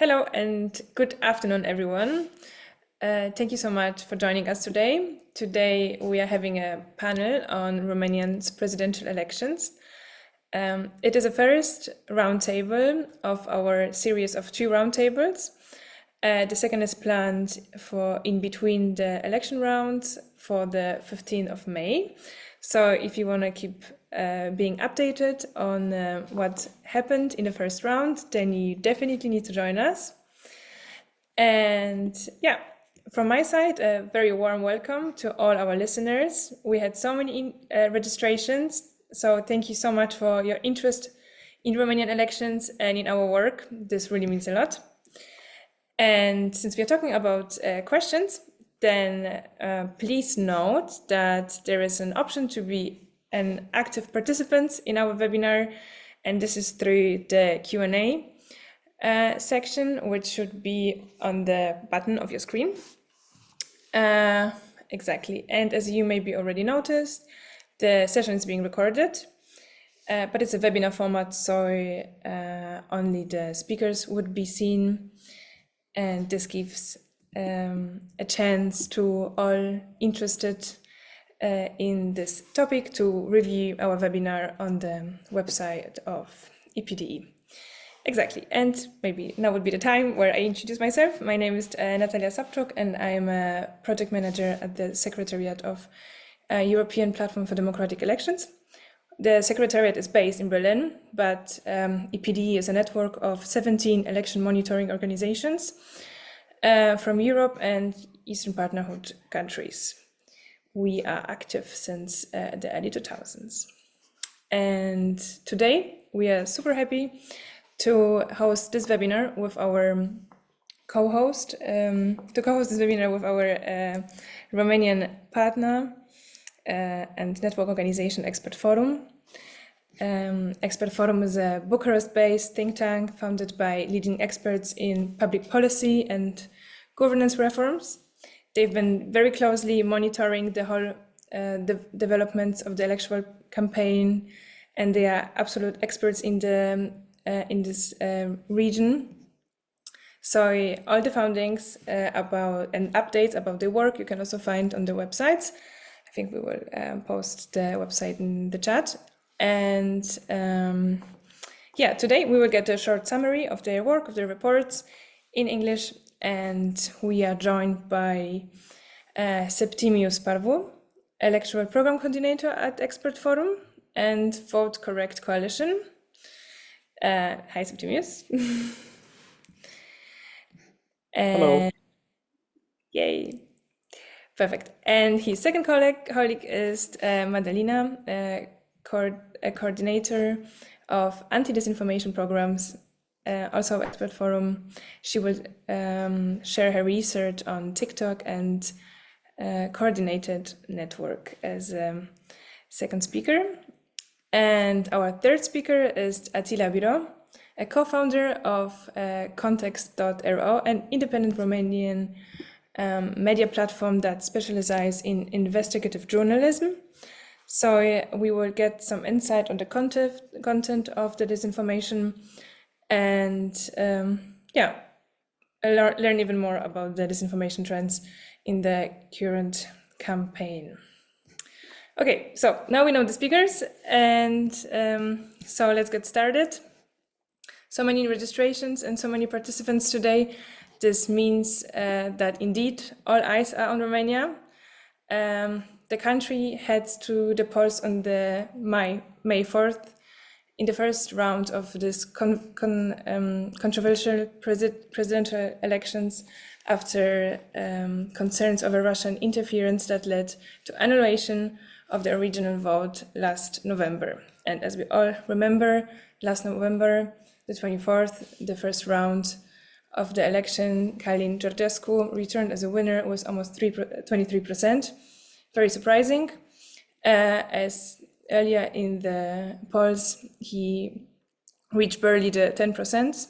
Hello and good afternoon, everyone. Thank you so much for joining us today. Today we are having a panel on Romanian's presidential elections. It is a first roundtable of our series of 2 roundtables. The second is planned for in between the election rounds for the 15th of May. So if you want to keep being updated on what happened in the first round, then you definitely need to join us. And yeah, from my side, a very warm welcome to all our listeners. We had so many registrations, so thank you so much for your interest in Romanian elections and in our work. This really means a lot. And since we are talking about questions, then please note that there is an option to be an active participant in our webinar, and this is through the Q&A section, which should be on the button of your screen. Exactly, and as you maybe already noticed, the session is being recorded, but it's a webinar format, so only the speakers would be seen, and this gives a chance to all interested in this topic to review our webinar on the website of EPDE. Exactly, and maybe now would be the time where I introduce myself. My name is Natalia Sapczuk, and I am a project manager at the Secretariat of European Platform for Democratic Elections. The Secretariat is based in Berlin, but EPDE is a network of 17 election monitoring organizations from Europe and Eastern Partnerhood countries. We are active since the early 2000s. And today we are super happy to host this webinar with our co-host, Romanian partner and network organization Expert Forum. Expert Forum is a Bucharest-based think tank founded by leading experts in public policy and governance reforms. They've been very closely monitoring the whole developments of the electoral campaign, and they are absolute experts in this region. So all the findings about and updates about their work you can also find on the websites. I think we will post the website in the chat. And yeah, today we will get a short summary of their work, of their reports in English, and we are joined by Septimius Pârvu, Electoral Program Coordinator at Expert Forum and Votcorect Coalition. Hi, Septimius. Hello. Yay. Perfect. And his second colleague is Mădălina, a coordinator of anti-disinformation programs, also Expert Forum. She will share her research on TikTok and coordinated network as a second speaker. And our third speaker is Attila Biro, a co-founder of Context.ro, an independent Romanian media platform that specializes in investigative journalism. So we will get some insight on the content of the disinformation and learn even more about the disinformation trends in the current campaign. Okay, so now we know the speakers, and so let's get started. So many registrations and so many participants today. This means that indeed all eyes are on Romania. The country heads to the polls on the May 4th in the first round of this controversial presidential elections after concerns over Russian interference that led to annulment of the original vote last November. And as we all remember, last November, the 24th, the first round of the election, Călin Georgescu returned as a winner with almost 23%. Very surprising, as earlier in the polls, he reached barely the 10%.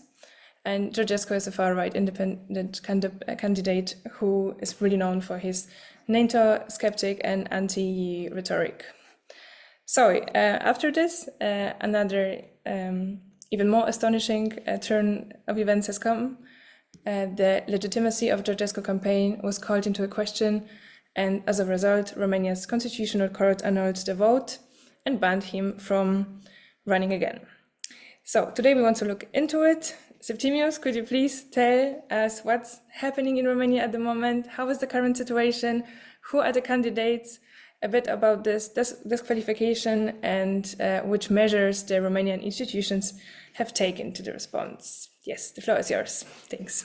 And Georgescu is a far-right independent candidate who is really known for his NATO skeptic and anti-EU rhetoric. So after this, another even more astonishing turn of events has come The legitimacy of Georgescu's campaign was called into question, and as a result, Romania's constitutional court annulled the vote and banned him from running again. So today we want to look into it. Septimius, could you please tell us what's happening in Romania at the moment? How is the current situation? Who are the candidates? A bit about this disqualification and which measures the Romanian institutions have taken to the response. Yes, the floor is yours. Thanks.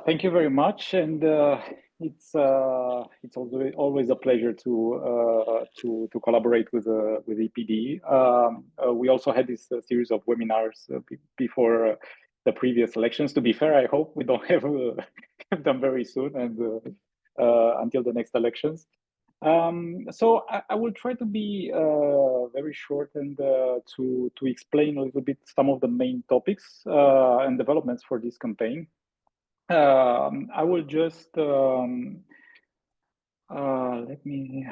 Thank you very much, and it's always a pleasure to collaborate with EPD. We also had this series of webinars before the previous elections. To be fair, I hope we don't have them very soon and until the next elections. So I will try to be very short and to explain a little bit some of the main topics and developments for this campaign. I will just let me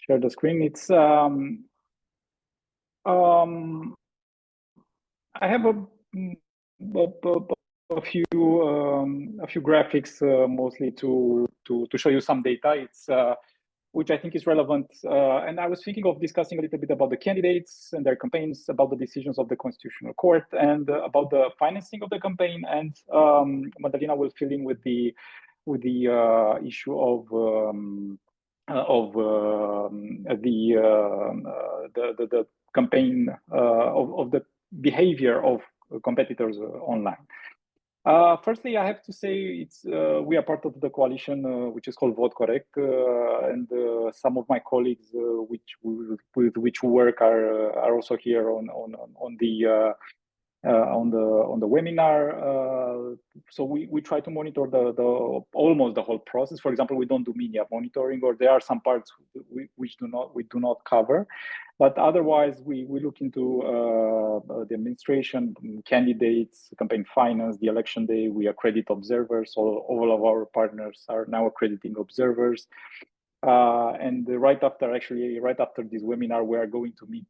share the screen. It's I have a few graphics mostly to show you some data. It's which I think is relevant. And I was thinking of discussing a little bit about the candidates and their campaigns, about the decisions of the Constitutional Court, and about the financing of the campaign. And Mădălina will fill in with the issue of the campaign of the behavior of competitors online. Firstly, I have to say we are part of the coalition which is called Votcorect, and some of my colleagues with which we work are also here on the webinar. So we try to monitor almost the whole process. For example, we don't do media monitoring, or there are some parts which we do not cover. But otherwise, we look into the administration, candidates, campaign finance, the election day. We accredit observers. All of our partners are now accrediting observers. And right after this webinar, we are going to meet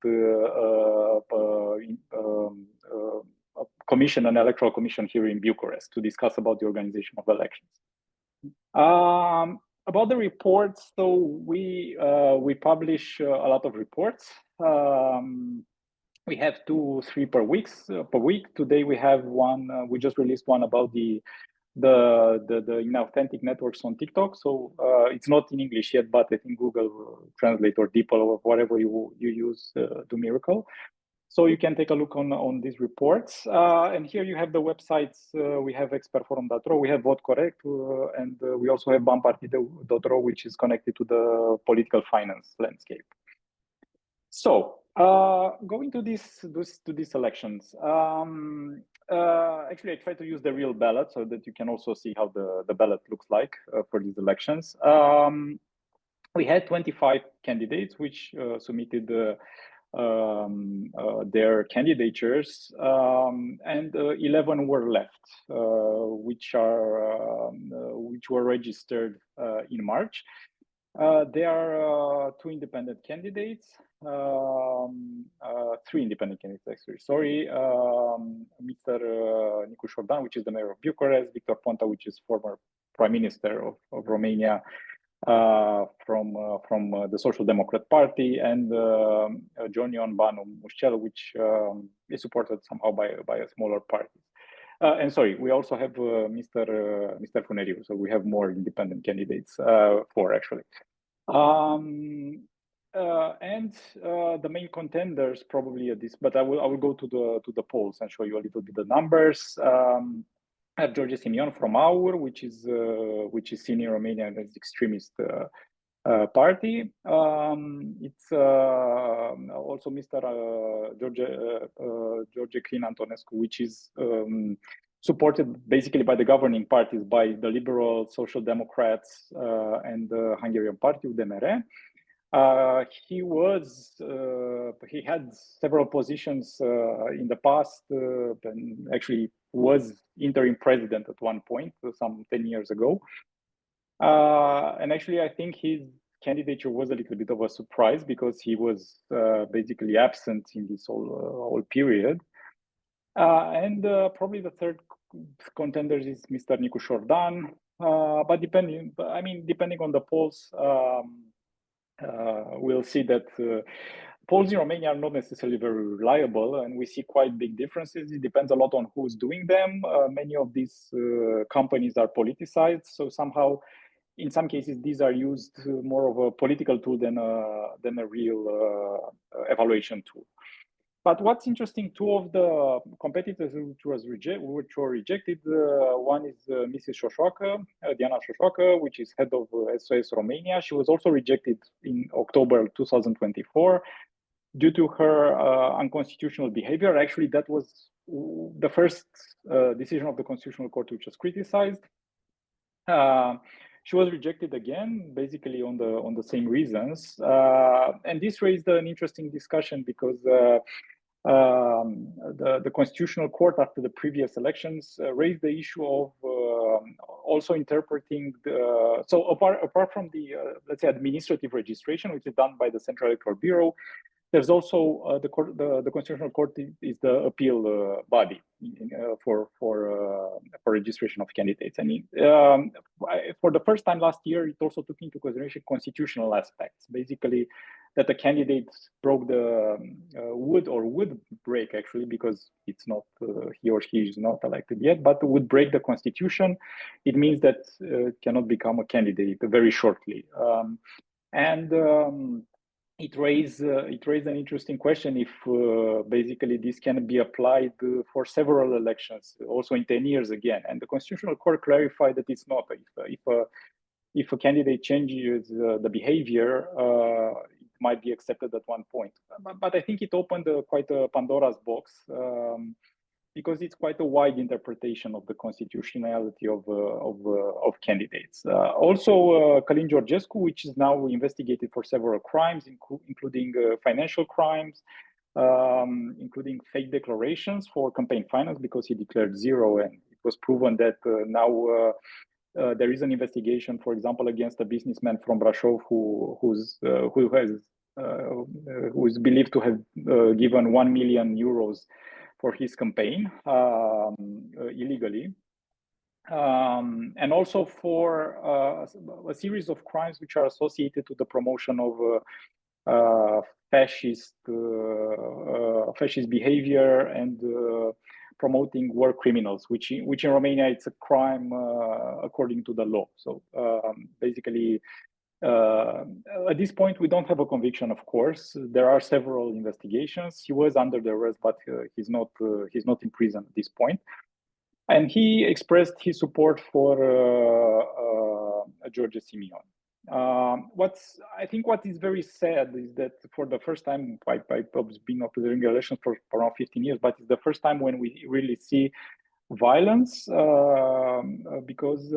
an electoral commission here in Bucharest to discuss about the organization of elections. About the reports, so we publish a lot of reports. We have 2-3 per week. Today we have one. We just released one about the inauthentic networks on TikTok. So it's not in English yet, but I think Google Translate or DeepL or whatever you use do miracle. So you can take a look on these reports. And here you have the websites. We have expertforum.ro, we have Votcorect, and we also have banpartide.ro, which is connected to the political finance landscape. So going to these elections. Actually, I try to use the real ballot so that you can also see how the ballot looks like for these elections. We had 25 candidates which submitted their candidatures, and 11 were left, which were registered in March. There are 2 independent candidates, 3 independent candidates actually. Sorry, Mr. Nicu Șordan, which is the mayor of Bucharest, Victor Ponta, which is former prime minister of Romania, from the Social Democrat Party, and John Ion Banu Mușcel, which is supported somehow by a smaller party. And sorry, we also have Mr. Funeriu, so we have more independent candidates, 4 actually. And the main contenders probably at this, but I will go to the polls and show you a little bit the numbers. I have George Simion from AUR, which is seen in Romania as extremist party. It's also Mr. George Crin Antonescu, which is supported basically by the governing parties, by the Liberal, Social Democrats, and the Hungarian Party, UDMR. He had several positions in the past, and actually was interim president at one point, some 10 years ago. And actually, I think his candidature was a little bit of a surprise because he was basically absent in this whole period. And probably the third contenders is Mr. Nicu Șordan, but depending on the polls, we'll see that polls in Romania are not necessarily very reliable, and we see quite big differences. It depends a lot on who's doing them. Many of these companies are politicized, so somehow, in some cases, these are used more of a political tool than a real evaluation tool. But what's interesting, two of the competitors which were rejected, one is Mrs. Șoșoacă, Diana Șoșoacă, which is head of SOS Romania. She was also rejected in October 2024 due to her unconstitutional behavior. Actually, that was the first decision of the Constitutional Court which was criticized. She was rejected again, basically on the same reasons, and this raised an interesting discussion because the Constitutional Court, after the previous elections, raised the issue of also interpreting so apart from the let's say administrative registration, which is done by the Central Electoral Bureau, there's also the Constitutional Court is the appeal body for registration of candidates. I mean, for the first time last year, it also took into consideration constitutional aspects, basically that the candidate broke the would break, actually, because it's not he or she is not elected yet, but would break the constitution. It means that cannot become a candidate very shortly, it raised an interesting question if basically this can be applied for several elections, also in 10 years again. And the Constitutional Court clarified that it's not. If a candidate changes the behavior, it might be accepted at one point. But I think it opened quite a Pandora's box, because it's quite a wide interpretation of the constitutionality of candidates. Also, Călin Georgescu, which is now investigated for several crimes, including financial crimes, including fake declarations for campaign finance, because he declared zero, and it was proven that now there is an investigation, for example, against a businessman from Brașov who is believed to have given 1 million euros for his campaign illegally, and also for a series of crimes which are associated to the promotion of fascist behavior and promoting war criminals, which in Romania it's a crime according to the law. So basically, at this point, we don't have a conviction, of course. There are several investigations. He was under the arrest, but he's not in prison at this point. And he expressed his support for George Simion. What is very sad is that for the first time, by being observing elections for around 15 years, but it's the first time when we really see violence, because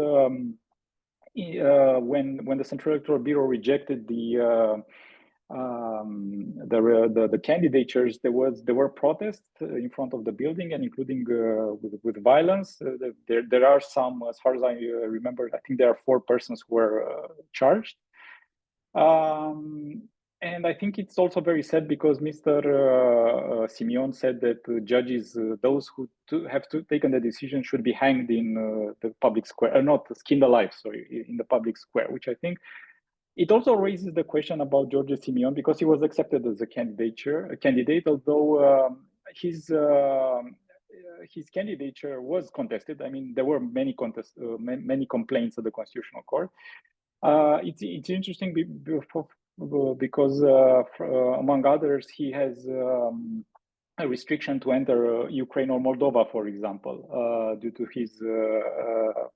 when the Central Electoral Bureau rejected the candidatures, there were protests in front of the building, and including with violence. There are some, as far as I remember, I think there are 4 persons who were charged. And I think it's also very sad because Mr. Simion said that judges, those who have taken the decision, should be hanged in the public square, not skinned alive, sorry, in the public square, which I think it also raises the question about George Simion, because he was accepted as a candidate, although his candidature was contested. I mean, there were many complaints at the Constitutional Court. It's interesting because among others, he has a restriction to enter Ukraine or Moldova, for example, due to his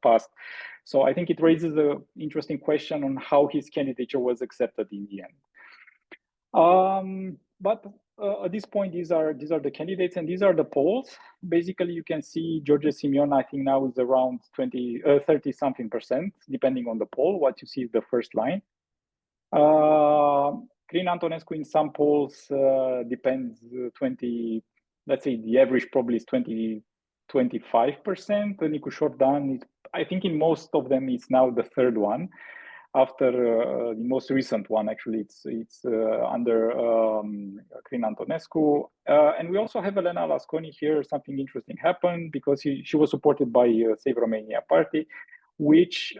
past. So I think it raises an interesting question on how his candidature was accepted in the end. But at this point, these are the candidates and these are the polls. Basically, you can see George Simion, I think now is around 30-something%, depending on the poll. What you see is the first line. Crin Antonescu in some polls depends 20, let's say the average probably is 25%. Nicu Șordan, I think in most of them it's now the third one. after the most recent one. Actually, it's under Crin Antonescu, and we also have Elena Lasconi here. Something interesting happened because she was supported by Save Romania party, which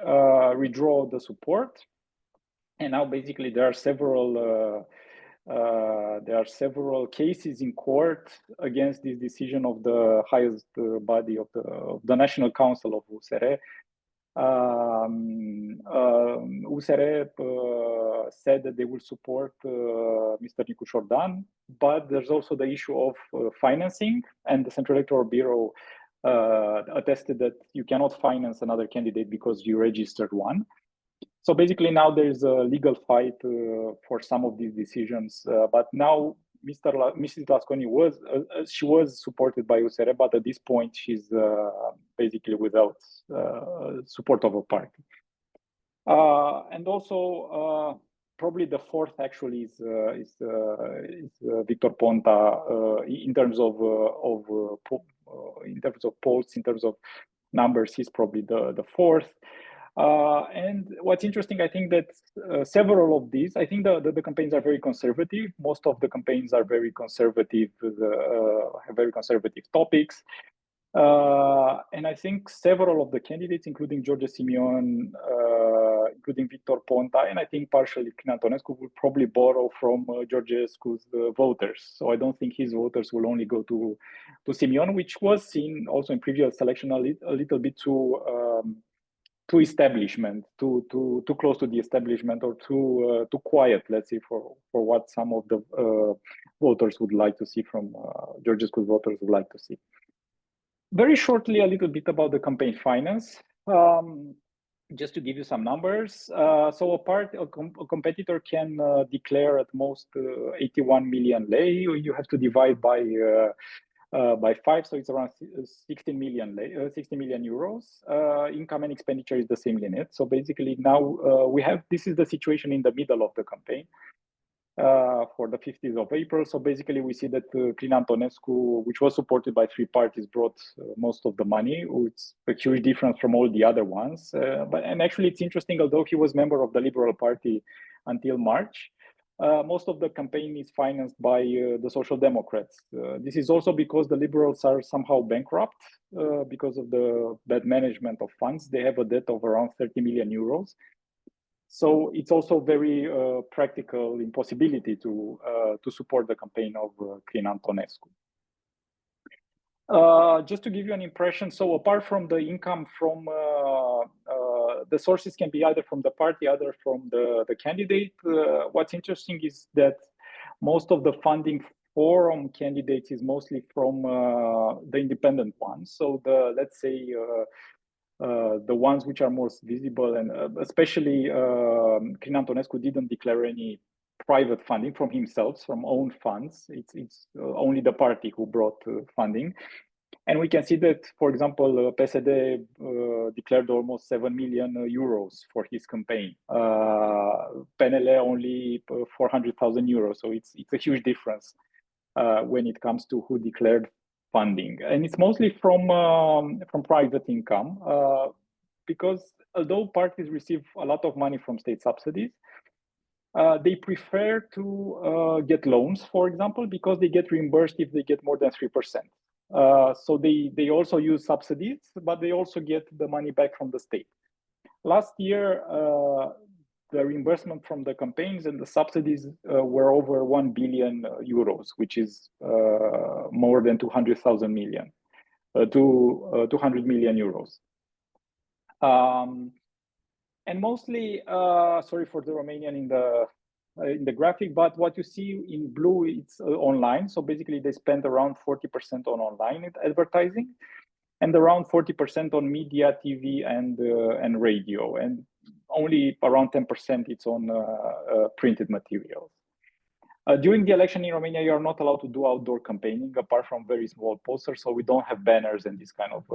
withdraw the support, and now basically there are several cases in court against this decision of the highest body of the National Council of USR. USR said that they will support Mr. Nicu Șordan, but there's also the issue of financing, and the Central Electoral Bureau attested that you cannot finance another candidate because you registered one. So basically now there's a legal fight for some of these decisions, but now Mrs. Lasconi was supported by USR, but at this point she's basically without support of a party. And also probably the fourth actually is Victor Ponta in terms of polls, in terms of numbers, he's probably the fourth. And what's interesting, I think that several of these, I think the campaigns are very conservative. Most of the campaigns are very conservative, have very conservative topics. And I think several of the candidates, including George Simion, including Victor Ponta, and I think partially Crin Antonescu, will probably borrow from Georgescu's voters. So I don't think his voters will only go to Simion, which was seen also in previous election a little bit too establishment, too close to the establishment, or too quiet, let's say, for what some of the voters would like to see from Georgescu's voters would like to see. Very shortly, a little bit about the campaign finance, just to give you some numbers. So a competitor can declare at most 81 million lei. You have to divide by 5, so it's around 60 million euros. Income and expenditure is the same limit. So basically now this is the situation in the middle of the campaign for the 15th of April. So basically we see that Crin Antonescu, which was supported by 3 parties, brought most of the money. It's a huge difference from all the other ones. And actually it's interesting, although he was member of the Liberal Party until March, most of the campaign is financed by the Social Democrats. This is also because the Liberals are somehow bankrupt because of the bad management of funds. They have a debt of around 30 million euros. So it's also very practical impossibility to support the campaign of Crin Antonescu. Just to give you an impression, so apart from the income from the sources can be either from the party, either from the candidate. What's interesting is that most of the funding forum candidates is mostly from the independent ones. So let's say the ones which are most visible, and especially Crin Antonescu didn't declare any private funding from himself, from own funds. It's only the party who brought funding. And we can see that, for example, PSD declared almost 7 million euros for his campaign. PNL only 400,000 euros. So it's a huge difference when it comes to who declared funding. And it's mostly from private income, because although parties receive a lot of money from state subsidies, they prefer to get loans, for example, because they get reimbursed if they get more than 3%. So they also use subsidies, but they also get the money back from the state. Last year, the reimbursement from the campaigns and the subsidies were over 1 billion euros, which is more than 200 million euros. And mostly, sorry for the Romanian in the graphic, but what you see in blue, it's online. So basically they spend around 40% on online advertising and around 40% on media, TV and radio, and only around 10% it's on printed materials. During the election in Romania, you are not allowed to do outdoor campaigning apart from very small posters, so we don't have banners and this kind of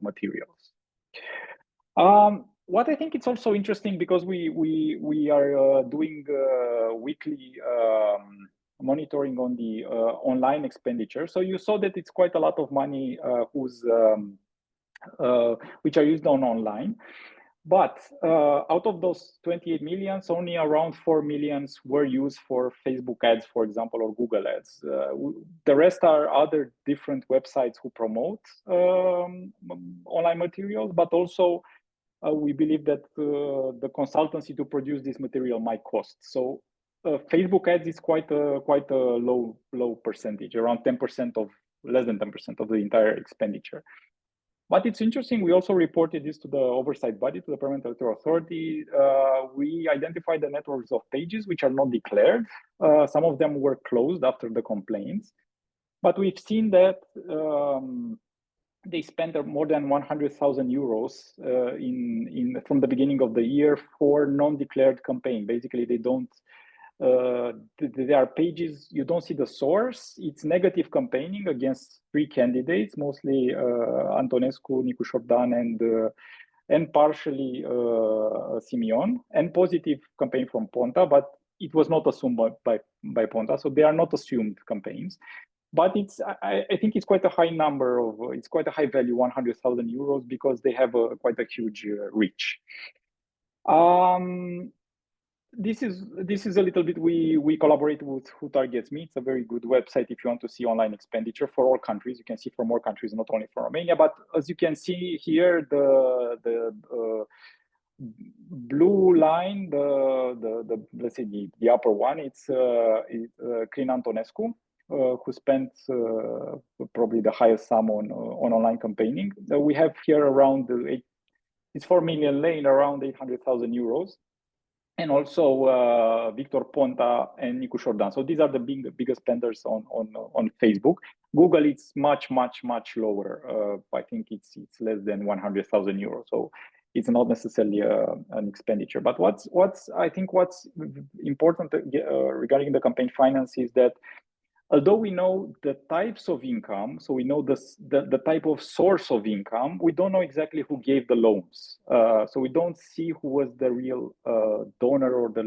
materials. What I think it's also interesting, because we are doing weekly monitoring on the online expenditure. So you saw that it's quite a lot of money which are used on online. But out of those 28 millions, only around 4 millions were used for Facebook ads, for example, or Google ads. The rest are other different websites who promote online materials, but also we believe that the consultancy to produce this material might cost. So Facebook ads is quite a low percentage, around 10% of less than 10% of the entire expenditure. But it's interesting, we also reported this to the oversight body, to the Permanent Electoral Authority. We identified the networks of pages which are not declared. Some of them were closed after the complaints. But we've seen that they spent more than 100,000 euros from the beginning of the year for non-declared campaign. Basically, they don't. There are pages, you don't see the source. It's negative campaigning against 3 candidates, mostly Antonescu, Nicu Șordan, and partially Simion, and positive campaign from Ponta, but it was not assumed by Ponta, so they are not assumed campaigns. But I think it's quite a high number it's quite a high value, 100,000 euros, because they have quite a huge reach. This is a little bit, we collaborate with Who Targets Me. It's a very good website if you want to see online expenditure for all countries. You can see for more countries, not only for Romania, but as you can see here, the blue line, let's say the upper one, it's Crin Antonescu, who spent probably the highest sum on online campaigning. We have here around it's 4 million lei, around 800,000 euros. And also Victor Ponta and Nicu Șordan. So these are the biggest spenders on Facebook. Google, it's much lower. I think it's less than 100,000 euros. So it's not necessarily an expenditure. But what's important regarding the campaign finance is that although we know the types of income, so we know the type of source of income, we don't know exactly who gave the loans. So we don't see who was the real donor or the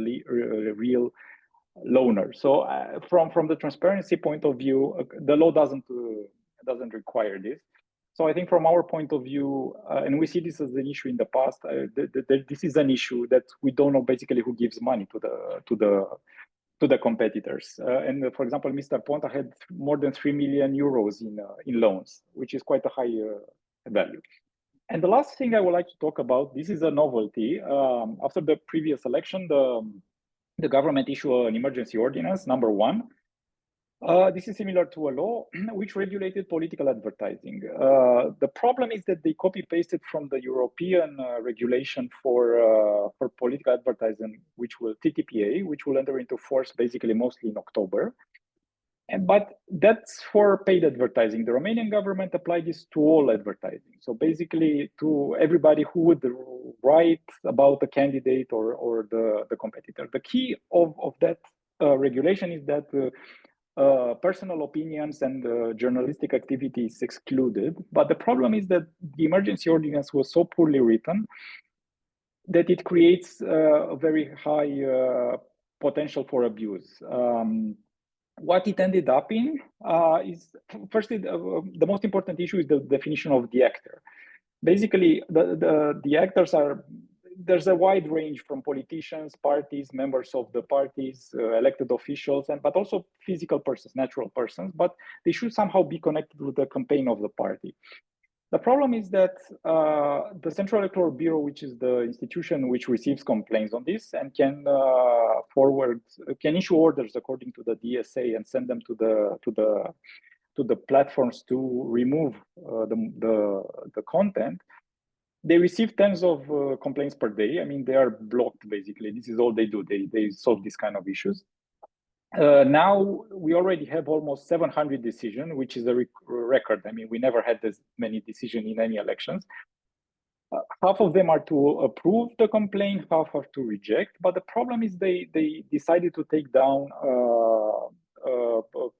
real loaner. So from the transparency point of view, the law doesn't require this. So I think from our point of view, and we see this as an issue in the past, this is an issue that we don't know basically who gives money to the competitors. And for example, Mr. Ponta had more than 3 million euros in loans, which is quite a high value. And the last thing I would like to talk about, this is a novelty. After the previous election, the government issued an emergency ordinance, number 1. This is similar to a law which regulated political advertising. The problem is that they copy-pasted from the European regulation for political advertising, which will TTPA, which will enter into force basically mostly in October. But that's for paid advertising. The Romanian government applied this to all advertising. So basically to everybody who would write about the candidate or the competitor. The key of that regulation is that personal opinions and journalistic activity is excluded. But the problem is that the emergency ordinance was so poorly written that it creates a very high potential for abuse. What it ended up in is, firstly, the most important issue is the definition of the actor. Basically, the actors are, there's a wide range from politicians, parties, members of the parties, elected officials, but also physical persons, natural persons, but they should somehow be connected with the campaign of the party. The problem is that the Central Electoral Bureau, which is the institution which receives complaints on this and can issue orders according to the DSA and send them to the platforms to remove the content. They receive tens of complaints per day. I mean, they are blocked, basically. This is all they do. They solve these kind of issues. Now, we already have almost 700 decisions, which is a record. I mean, we never had this many decisions in any elections. Half of them are to approve the complaint, half are to reject. But the problem is they decided to take down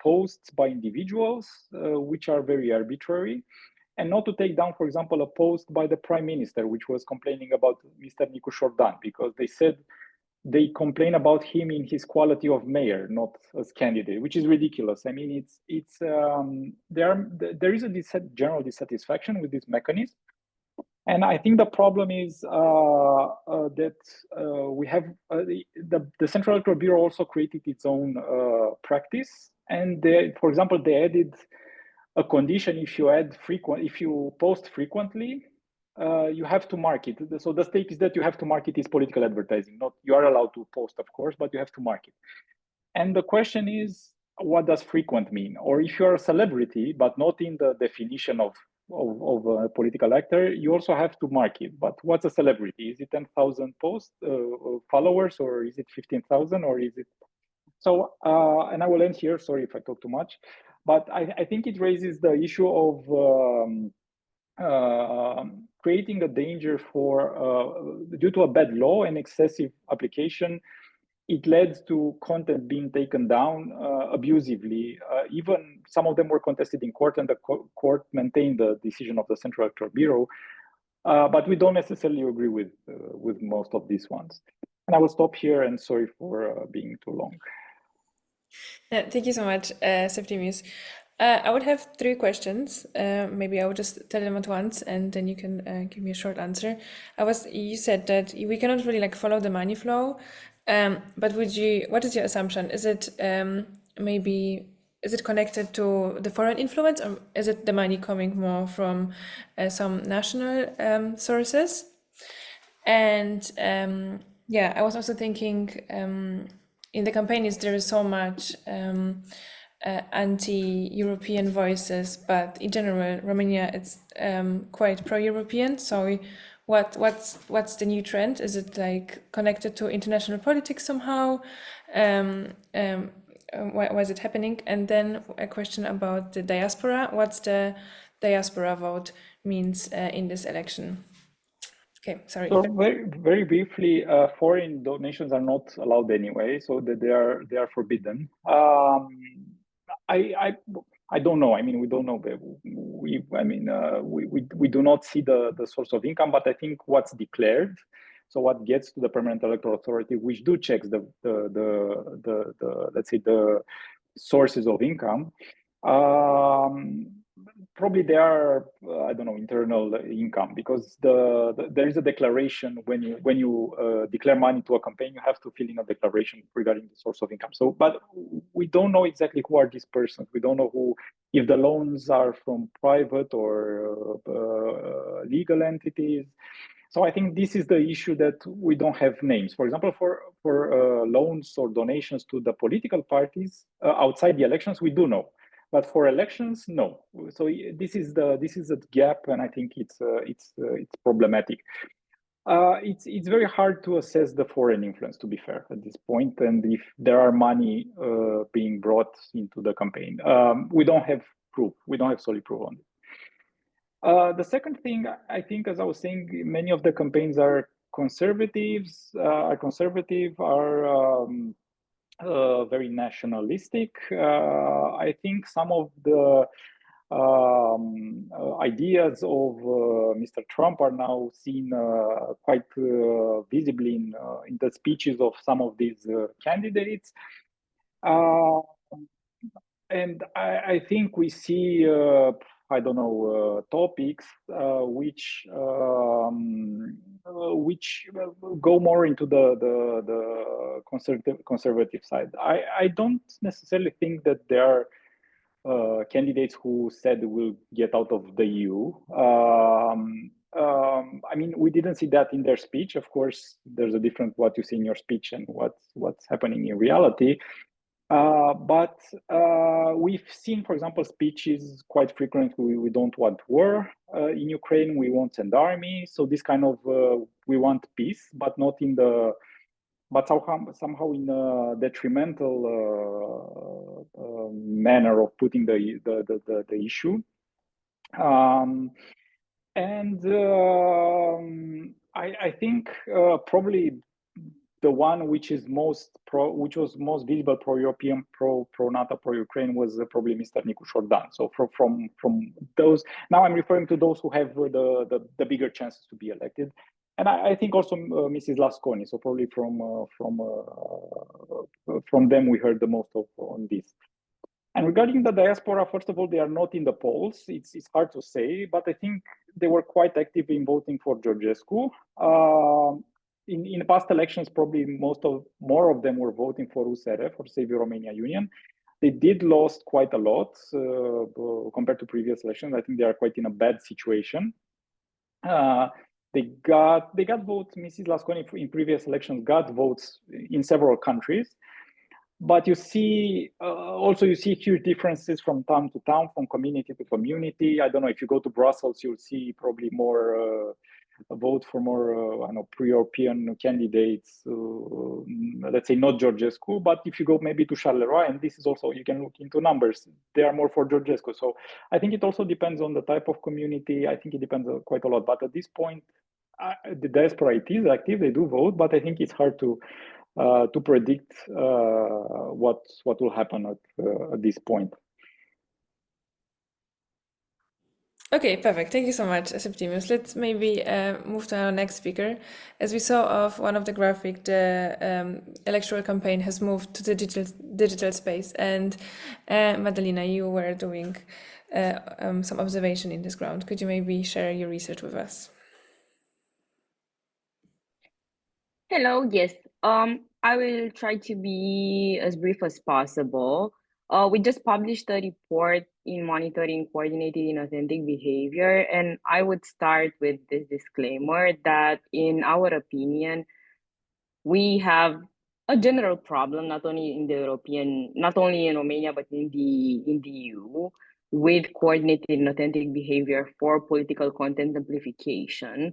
posts by individuals, which are very arbitrary. And not to take down, for example, a post by the Prime Minister, which was complaining about Mr. Nicu Șordan, because they said they complain about him in his quality of mayor, not as candidate, which is ridiculous. I mean, there is a general dissatisfaction with this mechanism. And I think the problem is that we have the Central Electoral Bureau also created its own practice, and for example, they added a condition: if you post frequently, you have to mark it. So the stake is that you have to mark it as political advertising. Not you are allowed to post, of course, but you have to mark it. And the question is, what does frequent mean? Or if you are a celebrity, but not in the definition of a political actor, you also have to mark it. But what's a celebrity? Is it 10,000 followers, or is it 15,000, or is it? So, and I will end here. Sorry if I talk too much, but I think it raises the issue of creating a danger for, due to a bad law and excessive application, it led to content being taken down abusively. Even some of them were contested in court, and the court maintained the decision of the Central Electoral Bureau. But we don't necessarily agree with most of these ones. And I will stop here, and sorry for being too long. Thank you so much, Septimius. I would have 3 questions. Maybe I would just tell them at once, and then you can give me a short answer. You said that we cannot really like follow the money flow, but what is your assumption? Is it is it connected to the foreign influence, or is it the money coming more from some national sources? And yeah, I was also thinking in the campaigns there is so much anti-European voices, but in general, Romania it's quite pro-European. So what's the new trend? Is it like connected to international politics somehow? Why is it happening? And then a question about the diaspora. What's the diaspora vote means in this election? Okay, sorry. So very briefly, foreign donations are not allowed anyway, so that they are forbidden. I don't know. I mean, we don't know. We do not see the source of income, but I think what's declared, so what gets to the Permanent Electoral Authority, which do checks the let's say the sources of income. Probably they are I don't know, internal income, because there is a declaration when you declare money to a campaign, you have to fill in a declaration regarding the source of income. So, but we don't know exactly who are these persons. We don't know if the loans are from private or legal entities. So I think this is the issue, that we don't have names. For example, for loans or donations to the political parties outside the elections, we do know. But for elections, no. So this is a gap, and I think it's problematic. It's very hard to assess the foreign influence, to be fair, at this point, and if there are money being brought into the campaign. We don't have proof. We don't have solid proof on it. The second thing, I think, as I was saying, many of the campaigns are conservative, very nationalistic. I think some of the ideas of Mr. Trump are now seen quite visibly in the speeches of some of these candidates. And I think we see, I don't know, topics which go more into the conservative side. I don't necessarily think that there are candidates who said we'll get out of the EU. I mean, we didn't see that in their speech. Of course, there's a difference what you see in your speech and what's happening in reality. But we've seen, for example, speeches quite frequently. We don't want war in Ukraine. We won't send army. So this kind of we want peace, but not in the, but somehow in a detrimental manner of putting the issue. I think probably the one which was most visible pro-European, pro-NATO, pro-Ukraine was probably Mr. Nicu Șordan. So from those, now I'm referring to those who have the bigger chances to be elected, and I think also Mrs. Lasconi. So probably from them we heard the most on this. And regarding the diaspora, first of all, they are not in the polls. It's hard to say, but I think they were quite active in voting for Georgescu. In past elections, probably more of them were voting for USR, for Save Romania Union. They did lost quite a lot compared to previous elections. I think they are quite in a bad situation. They got votes. Mrs. Lasconi in previous elections got votes in several countries. But you see, also you see huge differences from town to town, from community to community. I don't know, if you go to Brussels, you'll see probably more a vote for more, I don't know, pre-European candidates, let's say not Georgescu, but if you go maybe to Charleroi, and this is also, you can look into numbers, they are more for Georgescu. So I think it also depends on the type of community. I think it depends quite a lot, but at this point, the diaspora, it is active, they do vote, but I think it's hard to predict what will happen at this point. Okay, perfect. Thank you so much, Septimius. Let's maybe move to our next speaker. As we saw of one of the graphic, the electoral campaign has moved to the digital space. And Mădălina, you were doing some observation in this ground. Could you maybe share your research with us? Hello, yes. I will try to be as brief as possible. We just published a report in monitoring coordinated inauthentic behavior, and I would start with this disclaimer that in our opinion, we have a general problem, not only in Romania, but in the EU, with coordinated inauthentic behavior for political content amplification,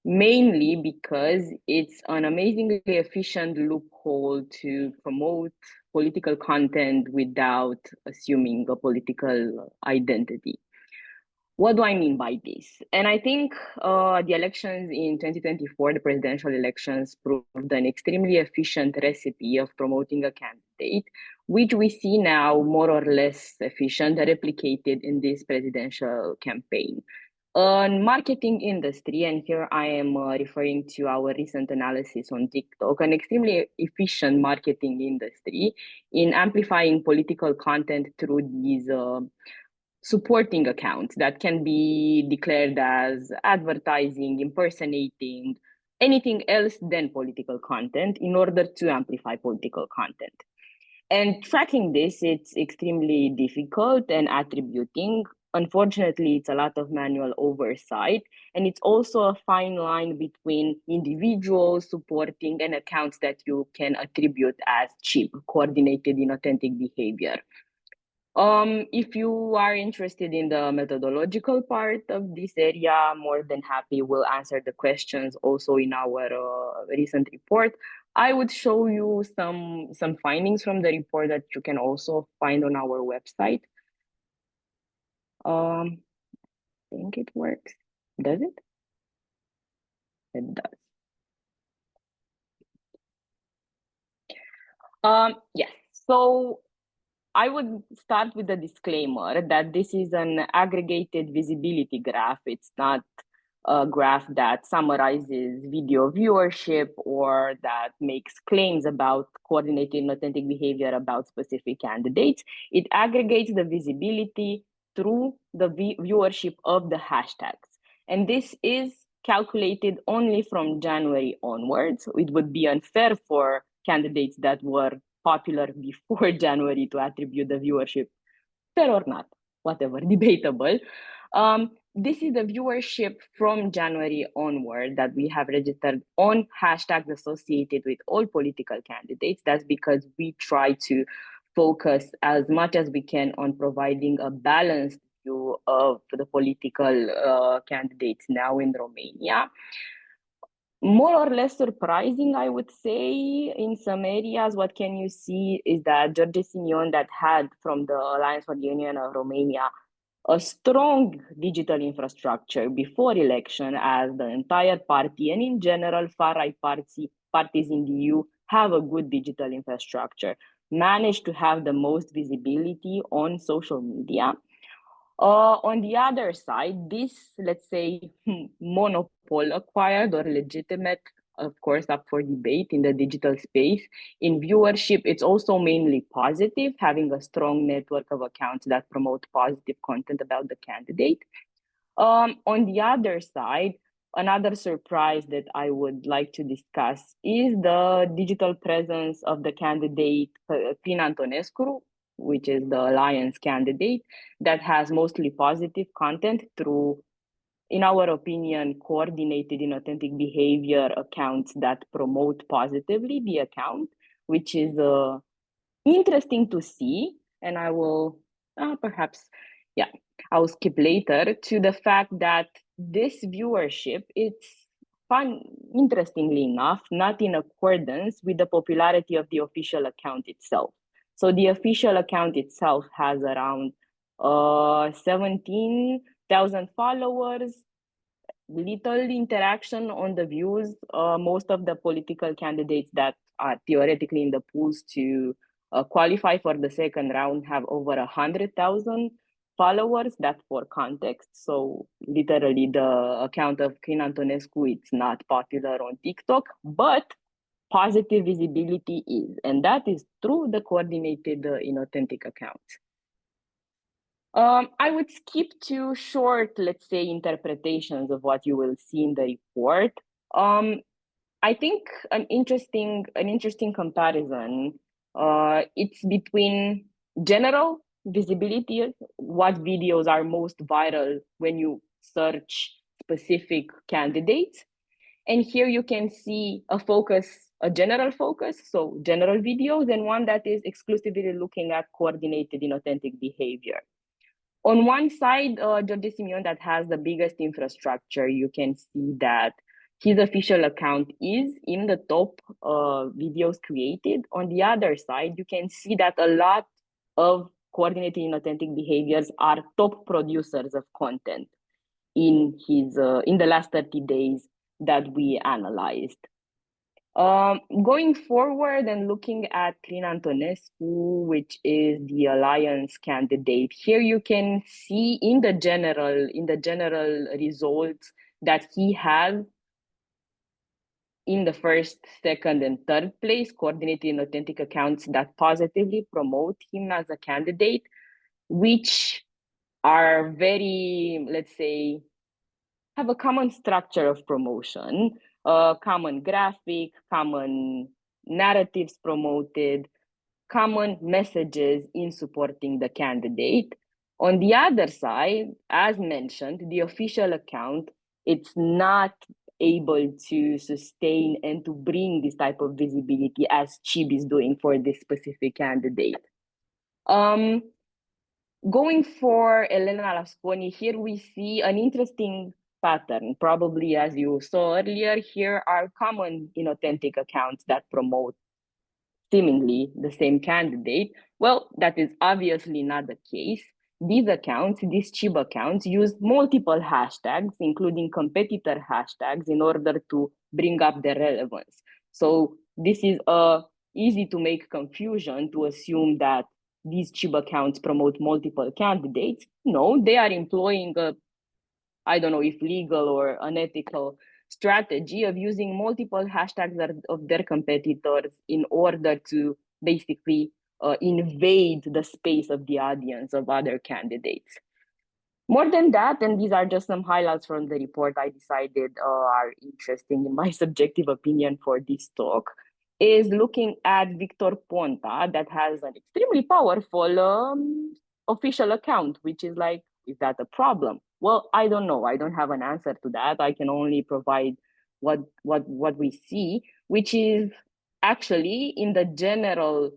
mainly because it's an amazingly efficient loophole to promote political content without assuming a political identity. What do I mean by this? And I think the elections in 2024, the presidential elections, proved an extremely efficient recipe of promoting a candidate, which we see now more or less efficient, replicated in this presidential campaign. Marketing industry, and here I am referring to our recent analysis on TikTok, an extremely efficient marketing industry in amplifying political content through these supporting accounts that can be declared as advertising, impersonating, anything else than political content in order to amplify political content. And tracking this, it's extremely difficult, and attributing, unfortunately, it's a lot of manual oversight. And it's also a fine line between individuals supporting and accounts that you can attribute as cheap, coordinated, inauthentic behavior. If you are interested in the methodological part of this area, more than happy we'll answer the questions also in our recent report. I would show you some findings from the report that you can also find on our website. I think it works. Does it? It does. Yes. So I would start with a disclaimer that this is an aggregated visibility graph. It's not a graph that summarizes video viewership or that makes claims about coordinated and authentic behavior about specific candidates. It aggregates the visibility through the viewership of the hashtags. And this is calculated only from January onwards. It would be unfair for candidates that were popular before January to attribute the viewership, fair or not, whatever, debatable. This is the viewership from January onward that we have registered on hashtags associated with all political candidates. That's because we try to focus as much as we can on providing a balanced view of the political candidates now in Romania. More or less surprising, I would say, in some areas, what can you see is that George Simion, that had from the Alliance for the Union of Romania a strong digital infrastructure before election, as the entire party and in general far-right parties in the EU have a good digital infrastructure, managed to have the most visibility on social media. On the other side, this, let's say, monopole acquired or legitimate of course, up for debate in the digital space. In viewership, it's also mainly positive, having a strong network of accounts that promote positive content about the candidate. On the other side, another surprise that I would like to discuss is the digital presence of the candidate, Crin Antonescu, which is the Alliance candidate, that has mostly positive content through, in our opinion, coordinated inauthentic behavior accounts that promote positively the account, which is interesting to see. And I will I'll skip later to the fact that this viewership, it's interestingly enough, not in accordance with the popularity of the official account itself. So the official account itself has around 17,000 followers, little interaction on the views. Most of the political candidates that are theoretically in the pools to qualify for the second round have over 100,000 followers. That for context. So literally the account of Crin Antonescu, it's not popular on TikTok, but positive visibility is, and that is through the coordinated inauthentic accounts. I would skip to short, let's say, interpretations of what you will see in the report. I think an interesting comparison, it's between general visibility, what videos are most viral when you search specific candidates. And here you can see a general focus, so general videos, and one that is exclusively looking at coordinated inauthentic behavior. On one side, George Simeon, that has the biggest infrastructure, you can see that his official account is in the top videos created. On the other side, you can see that a lot of coordinated inauthentic behaviors are top producers of content in the last 30 days that we analyzed. Going forward and looking at Crin Antonescu, which is the Alliance candidate, here you can see in the general results that he has in the first, second, and third place coordinated inauthentic accounts that positively promote him as a candidate, which are very, let's say, have a common structure of promotion, common graphic, common narratives promoted, common messages in supporting the candidate. On the other side, as mentioned, the official account, it's not able to sustain and to bring this type of visibility as Chib is doing for this specific candidate. Going for Elena Lasconi, here we see an interesting pattern. Probably, as you saw earlier, here are common inauthentic accounts that promote seemingly the same candidate. Well, that is obviously not the case. These Chib accounts, use multiple hashtags, including competitor hashtags, in order to bring up their relevance. So this is easy to make confusion to assume that these Chib accounts promote multiple candidates. No, they are employing I don't know if legal or unethical strategy of using multiple hashtags of their competitors in order to basically invade the space of the audience of other candidates. More than that, and these are just some highlights from the report I decided are interesting in my subjective opinion for this talk, is looking at Victor Ponta, that has an extremely powerful official account, which is like, is that a problem? Well, I don't know. I don't have an answer to that. I can only provide what we see, which is actually in the general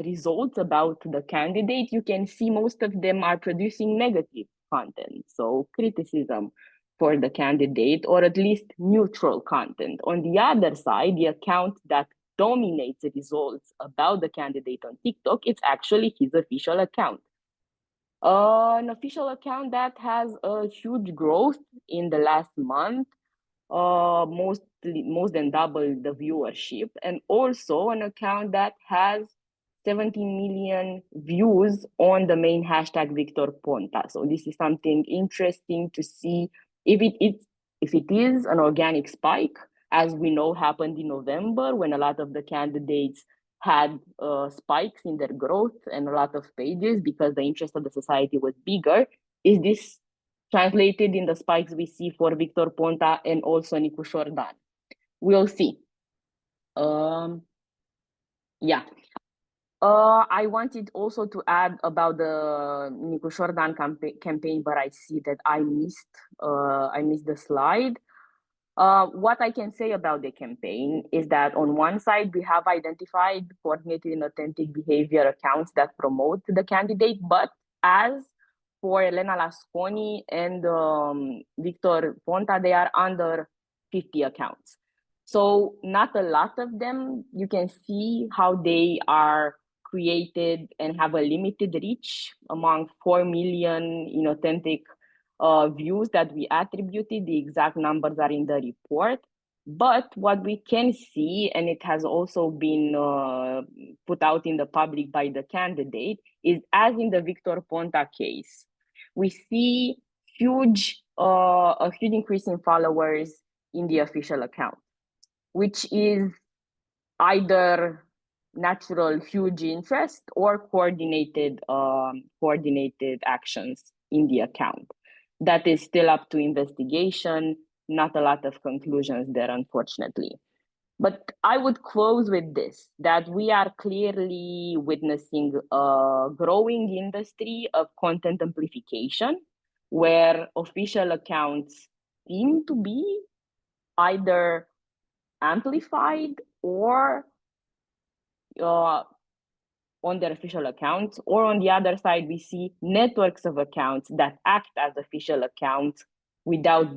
results about the candidate, you can see most of them are producing negative content. So criticism for the candidate, or at least neutral content. On the other side, the account that dominates the results about the candidate on TikTok, it's actually his official account. An official account that has a huge growth in the last month, more than double the viewership, and also an account that has 17 million views on the main hashtag Victor Ponta. So this is something interesting to see if it is an organic spike, as we know happened in November, when a lot of the candidates had spikes in their growth and a lot of pages because the interest of the society was bigger. Is this translated in the spikes we see for Victor Ponta and also Nicușor Dan? We'll see. Yeah. I wanted also to add about the Nicușor Dan campaign, but I see that I missed the slide. What I can say about the campaign is that on one side, we have identified coordinated and authentic behavior accounts that promote the candidate, but as for Elena Lasconi and Victor Ponta, they are under 50 accounts. So not a lot of them. You can see how they are created and have a limited reach among 4 million inauthentic views that we attributed. The exact numbers are in the report. But what we can see, and it has also been put out in the public by the candidate, is as in the Victor Ponta case, we see a huge increase in followers in the official account, which is either natural huge interest or coordinated actions in the account. That is still up to investigation. Not a lot of conclusions there, unfortunately. But I would close with this, that we are clearly witnessing a growing industry of content amplification, where official accounts seem to be either amplified or on their official accounts, or on the other side, we see networks of accounts that act as official accounts without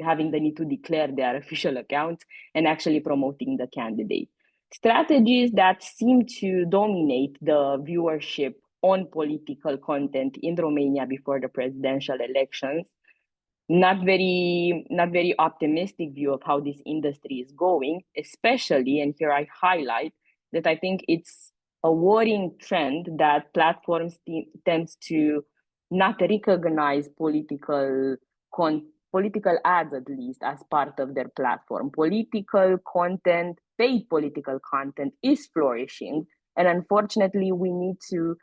having the need to declare their official accounts and actually promoting the candidate. Strategies that seem to dominate the viewership on political content in Romania before the presidential elections. Not very optimistic view of how this industry is going, especially, and here I highlight that I think it's a worrying trend that platforms tend to not recognize political ads, at least, as part of their platform. Political content, paid political content is flourishing, and unfortunately we need to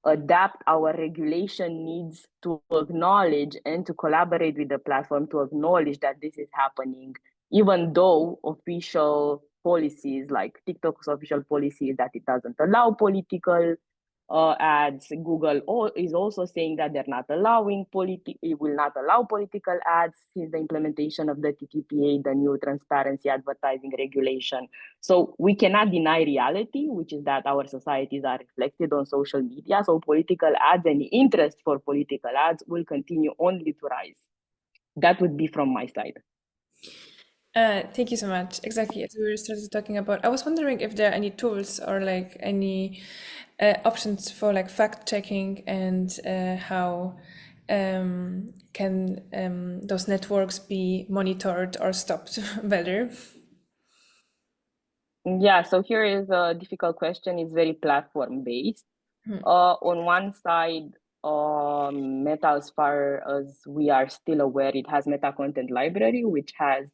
adapt our regulation needs to acknowledge and to collaborate with the platform to acknowledge that this is happening, even though official policies like TikTok's official policy is that it doesn't allow political ads. Google is also saying that they're not allowing it will not allow political ads since the implementation of the TTPA, the new transparency advertising regulation. So we cannot deny reality, which is that our societies are reflected on social media. So political ads and the interest for political ads will continue only to rise. That would be from my side. Thank you so much. Exactly, as we were started talking about, I was wondering if there are any tools or like any options for like fact checking and how can those networks be monitored or stopped better? Yeah, so here is a difficult question. It's very platform based. On one side, Meta, as far as we are still aware, it has Meta Content Library, which has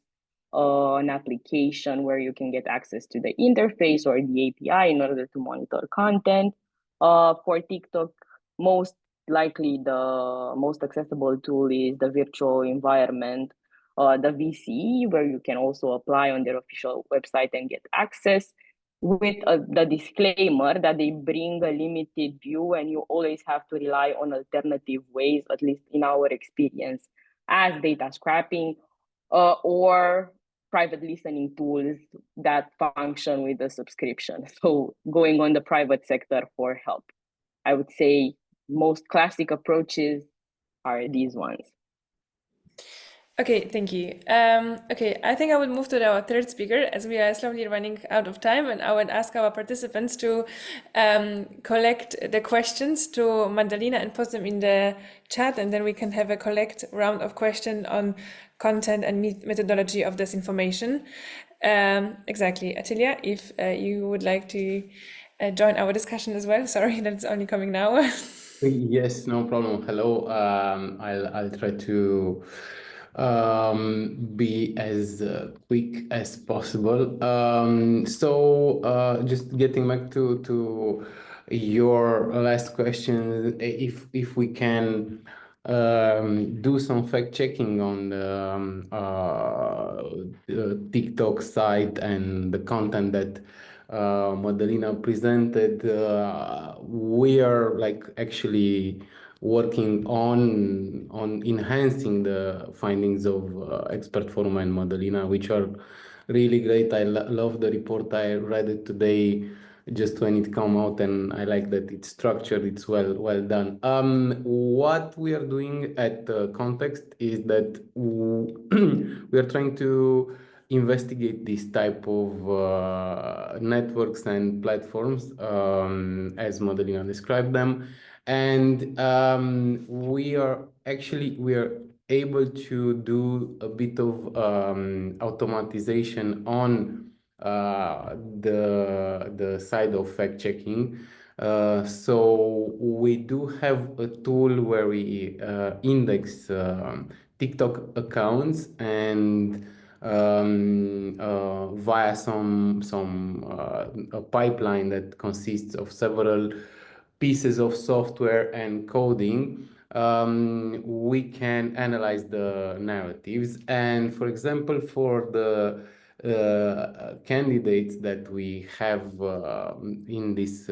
an application where you can get access to the interface or the API in order to monitor content. For TikTok, most likely the most accessible tool is the virtual environment, the VCE, where you can also apply on their official website and get access, with the disclaimer that they bring a limited view and you always have to rely on alternative ways, at least in our experience, as data scrapping or private listening tools that function with a subscription. So going on the private sector for help. I would say most classic approaches are these ones. Okay, thank you. Okay, I think I would move to our third speaker as we are slowly running out of time, and I would ask our participants to collect the questions to Mădălina and post them in the chat, and then we can have a collect round of questions on content and methodology of disinformation. Exactly, Attilia, if you would like to join our discussion as well. Sorry that it's only coming now. Yes, no problem. Hello. I'll try to be as quick as possible. Just getting back to your last question, if we can do some fact checking on the TikTok site and the content that Mădălina presented. We are like actually working on enhancing the findings of Expert Forum and Mădălina, which are really great. I love the report. I read it today just when it come out, and I like that it's structured, it's well done. What we are doing at Context is that we are trying to investigate this type of networks and platforms, as Mădălina described them. And we are able to do a bit of automatization on the side of fact checking. So we do have a tool where we index TikTok accounts, and via a pipeline that consists of several pieces of software and coding, we can analyze the narratives. And for example, for the candidates that we have in this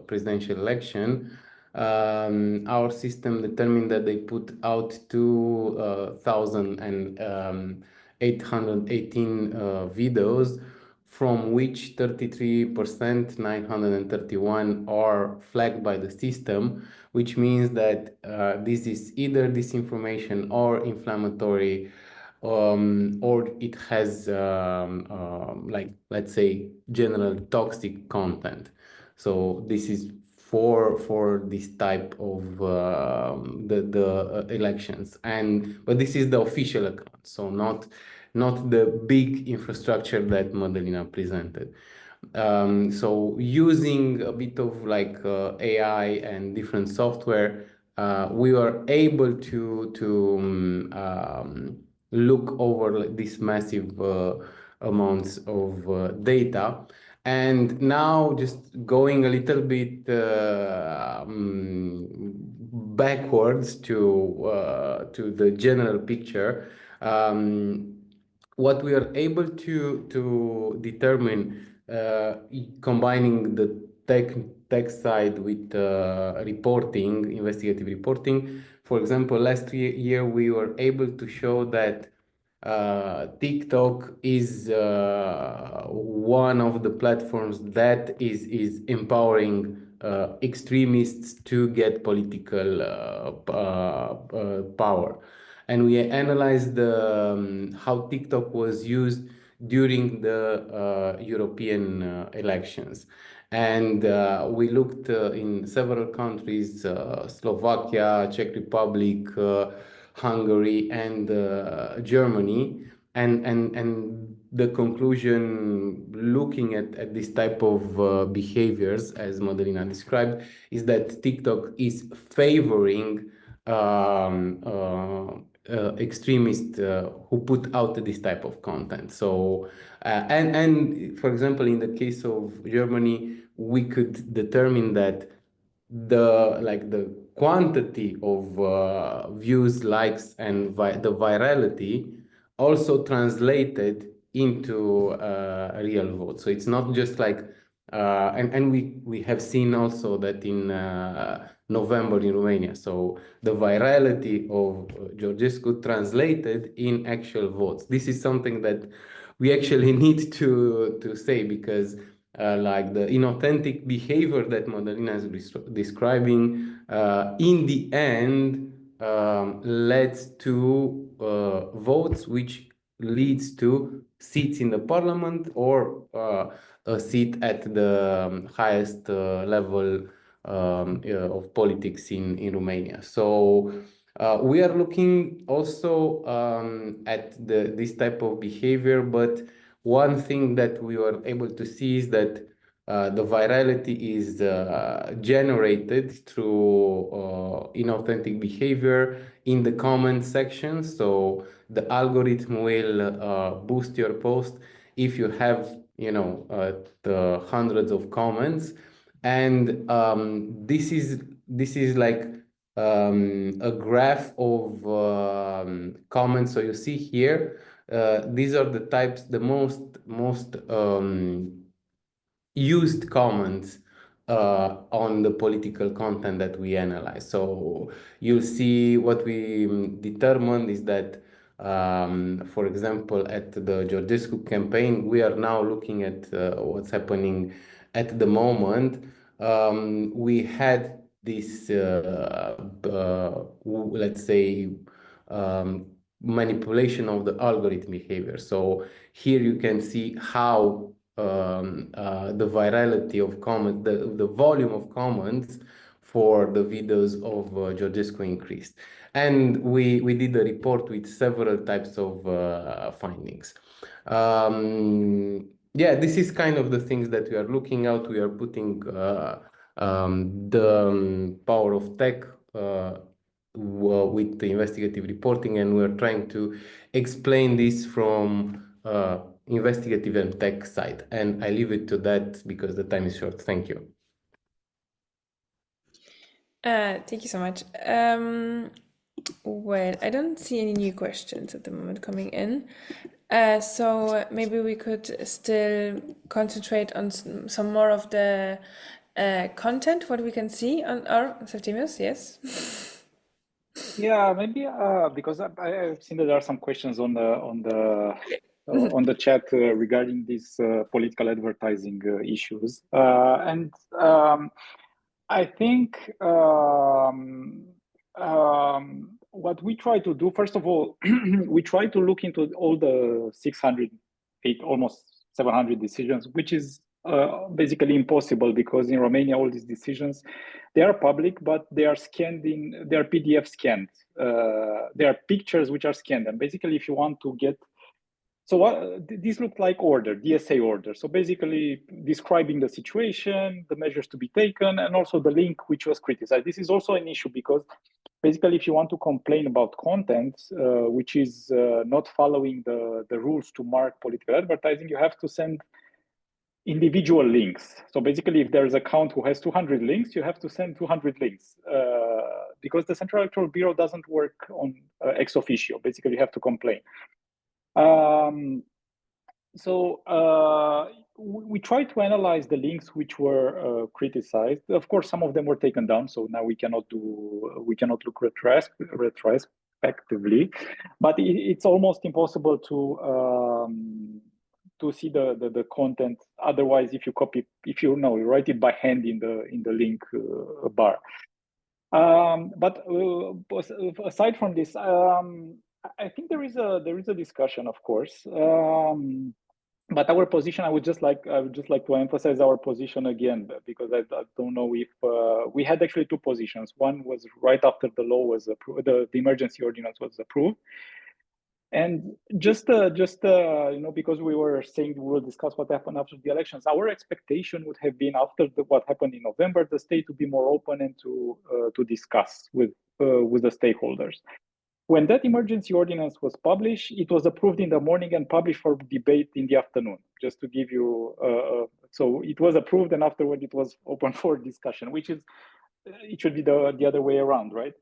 presidential election, our system determined that they put out 2,818 videos, from which 33%, 931, are flagged by the system, which means that this is either disinformation or inflammatory, or it has like, let's say, general toxic content. So this is for this type of the elections, but this is the official account, so not the big infrastructure that Mădălina presented. So using a bit of like AI and different software, we were able to look over this massive amounts of data. And now, just going a little bit backwards to the general picture, what we are able to determine, combining the tech side with reporting, investigative reporting. For example, last year we were able to show that TikTok is one of the platforms that is empowering extremists to get political power. And we analyzed how TikTok was used during the European elections. And we looked in several countries, Slovakia, Czech Republic, Hungary, and Germany. And the conclusion, looking at this type of behaviors, as Mădălina described, is that TikTok is favoring extremists who put out this type of content. So, and for example, in the case of Germany, we could determine that the quantity of views, likes, and the virality also translated into real votes. So it's not just like, and we have seen also that in November in Romania. So the virality of Georgescu translated in actual votes. This is something that we actually need to say, because like the inauthentic behavior that Mădălina is describing, in the end leads to votes, which leads to seats in the parliament or a seat at the highest level of politics in Romania. So we are looking also at this type of behavior, but one thing that we were able to see is that the virality is generated through inauthentic behavior in the comment section. So the algorithm will boost your post if you have, the hundreds of comments. And this is like a graph of comments. So you see here, these are the types, the most used comments on the political content that we analyze. So you'll see what we determined is that, for example, at the Georgescu campaign, we are now looking at what's happening at the moment. We had this, let's say, manipulation of the algorithm behavior. So here you can see how the virality of comment, the volume of comments for the videos of Georgescu increased. And we did a report with several types of findings. Yeah, this is kind of the things that we are looking at. We are putting the power of tech with the investigative reporting, and we're trying to explain this from investigative and tech side. And I leave it to that because the time is short. Thank you. Thank you so much. Well, I don't see any new questions at the moment coming in. So maybe we could still concentrate on some more of the content, what we can see on our Septimius, yes? Yeah, maybe because I've seen that there are some questions on the chat regarding these political advertising issues, and I think what we try to do, first of all, we try to look into all the 600, almost 700 decisions, which is basically impossible because in Romania, all these decisions, they are public, but they are scanned they are PDF scanned. There are pictures which are scanned. And basically, if you want to get, so these look like order, DSA order. So basically describing the situation, the measures to be taken, and also the link which was criticized. This is also an issue because basically if you want to complain about content, which is not following the rules to mark political advertising, you have to send individual links. So basically if there's an account who has 200 links, you have to send 200 links because the Central Electoral Bureau doesn't work on ex officio. Basically you have to complain. We try to analyze the links which were criticized. Of course, some of them were taken down, so now we cannot look retrospectively. But it's almost impossible to see the content. Otherwise, if you write it by hand in the link bar. But aside from this, I think there is a discussion, of course. But our position, I would just like to emphasize our position again, because I don't know if we had actually two positions. One was right after the law was approved, the emergency ordinance was approved, and just because we were saying we will discuss what happened after the elections, our expectation would have been after what happened in November, the state to be more open and to discuss with the stakeholders. When that emergency ordinance was published, it was approved in the morning and published for debate in the afternoon, just to give you, so it was approved and afterward it was open for discussion, which is, it should be the other way around, right?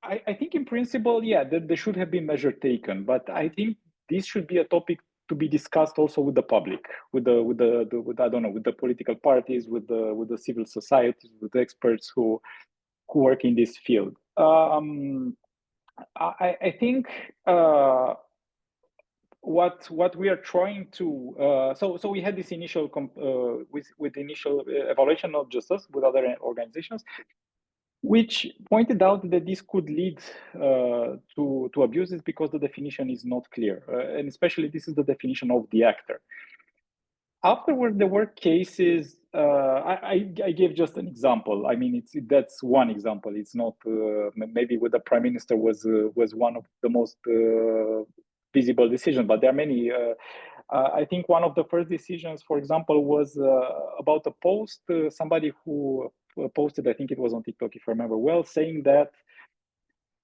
I think in principle, yeah, there should have been measure taken, but I think this should be a topic to be discussed also with the public, with I don't know, with the political parties, with the civil society, with the experts who work in this field. I think what we are trying to so we had this initial with initial evaluation of justice with other organizations, which pointed out that this could lead to abuses because the definition is not clear, and especially this is the definition of the actor. Afterward, there were cases. I gave just an example. I mean, that's one example. It's not maybe with the prime minister was one of the most visible decisions, but there are many. I think one of the first decisions, for example, was about a post, somebody who posted, I think it was on TikTok, if I remember well, saying that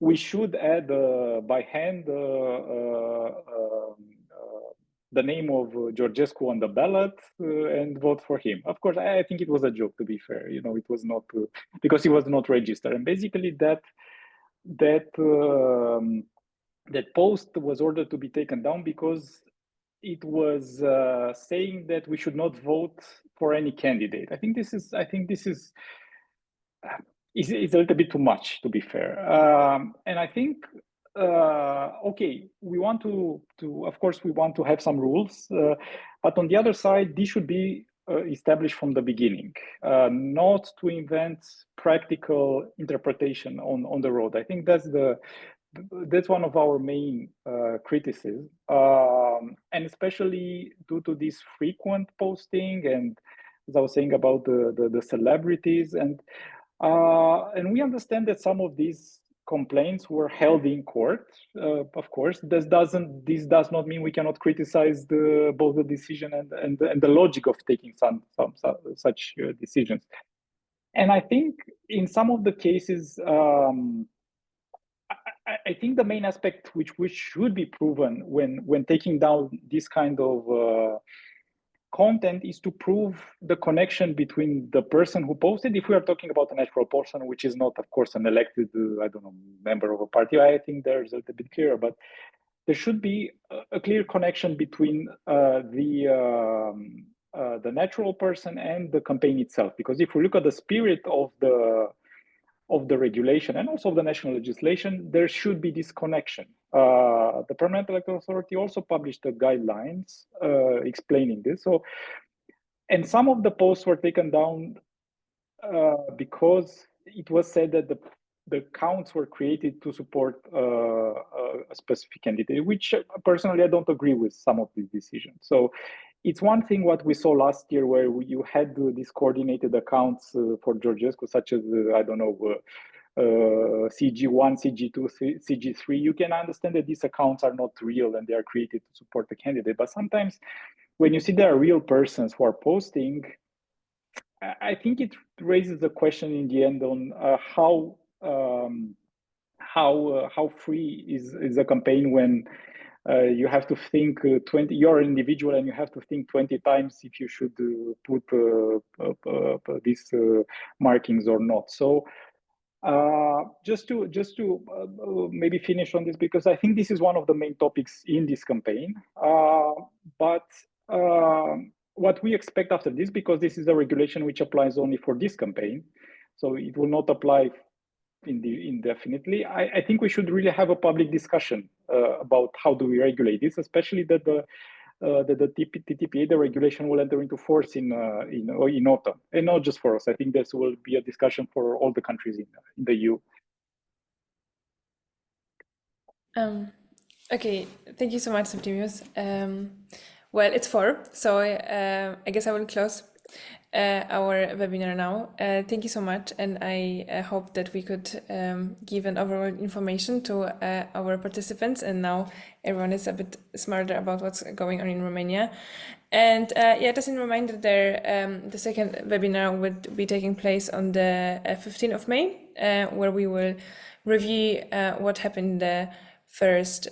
we should add by hand the name of Georgescu on the ballot and vote for him. Of course, I think it was a joke, to be fair. You know, it was not because he was not registered, and basically that post was ordered to be taken down because it was saying that we should not vote for any candidate. I think this is it's a little bit too much, to be fair. And I think okay, we want to of course we want to have some rules, but on the other side, this should be established from the beginning, not to invent practical interpretation on the road. I think that's one of our main criticisms, and especially due to this frequent posting, and as I was saying about the celebrities, and we understand that some of these complaints were held in court. Of course, this does not mean we cannot criticize both the decision and the logic of taking some such decisions. And I think in some of the cases, I think the main aspect which should be proven when taking down this kind of content is to prove the connection between the person who posted. If we are talking about a natural person, which is not, of course, an elected, I don't know, member of a party, I think there's a little bit clearer, but there should be a clear connection between the natural person and the campaign itself. Because if we look at the spirit of the regulation and also of the national legislation, there should be this connection. The Permanent Electoral Authority also published the guidelines explaining this. So, and some of the posts were taken down because it was said that the counts were created to support a specific candidate, which personally I don't agree with some of these decisions. So it's one thing what we saw last year where you had these coordinated accounts for Georgescu, such as, I don't know, CG1, CG2, CG3. You can understand that these accounts are not real and they are created to support the candidate. But sometimes when you see there are real persons who are posting, I think it raises the question in the end on how free is a campaign when you have to think 20. You're an individual and you have to think 20 times if you should put these markings or not. So just to maybe finish on this, because I think this is one of the main topics in this campaign. But what we expect after this, because this is a regulation which applies only for this campaign, so it will not apply indefinitely. I think we should really have a public discussion about how do we regulate this, especially that the TTPA, the regulation, will enter into force in autumn, and not just for us. I think this will be a discussion for all the countries in the EU. Okay, thank you so much, Septimius. Well, it's 4, so I guess I will close our webinar now. Thank you so much, and I hope that we could give an overall information to our participants, and now everyone is a bit smarter about what's going on in Romania. And yeah, just a reminder there, the second webinar would be taking place on the 15th of May, where we will review what happened in the first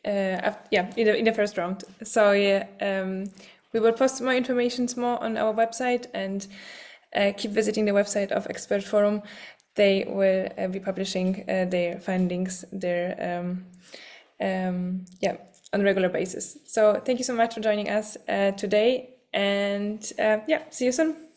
in the first round. So yeah, we will post more information more on our website, and keep visiting the website of Expert Forum. They will be publishing their findings on a regular basis. So thank you so much for joining us today, and yeah, see you soon.